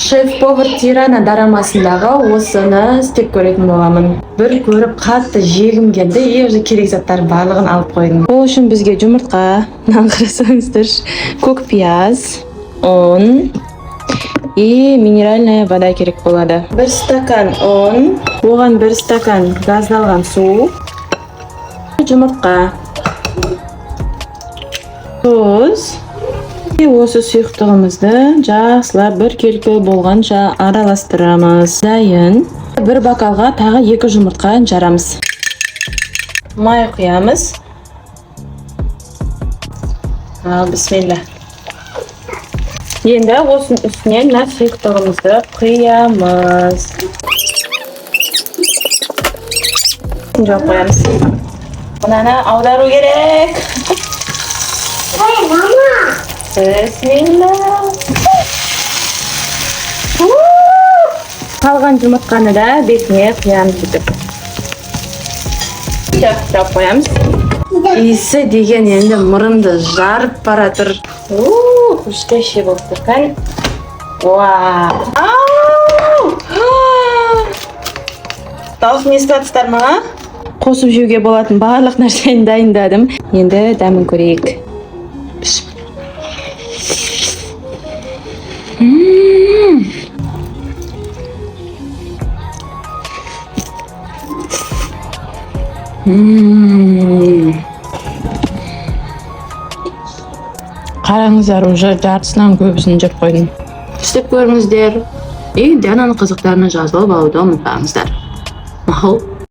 Шеф-повар Тирана дорамасындағы осыны істеп көретін боламын. Бір көріп қатты жегім келді, уже керек заттар барлығын алып қойдым. Ол үшін бізге жұмыртқа, қарасаңыздар, көк пияз, ұн и минеральная вода керек болады. 1 стакан ұн, оған 1 стакан газдалған су, жұмыртқа, тұз. Осы сұйықтығымызды жақсылап бір келкі болғанша араластырамыз. Дайын. Бір бокалға тағы 2 жұмыртқа жарамыз. Май құямыз. Бисмилла. Енді осының үстіне мына сұйықтығымызды құямыз. Жоқ қоямыз. Мынаны аудару керек. Бисмилла. Қалған жұмыртқаны да бетіне құямыз деп. Жап қоямыз. Иісі деген енді мұрынды жарып бара тұр. Күшті болып тұрған. Дауысын естіп жатсыздар ма? Қосып жеуге болатын барлық нәрсені дайындадым. Енді дәмін көрейік. Қараңыздар, уже жартысынан көбісін жеп қойдым. Істеп көріңіздер. Дананың қызықтарына жазылып алуды ұмытпаңыздар. Мақұл.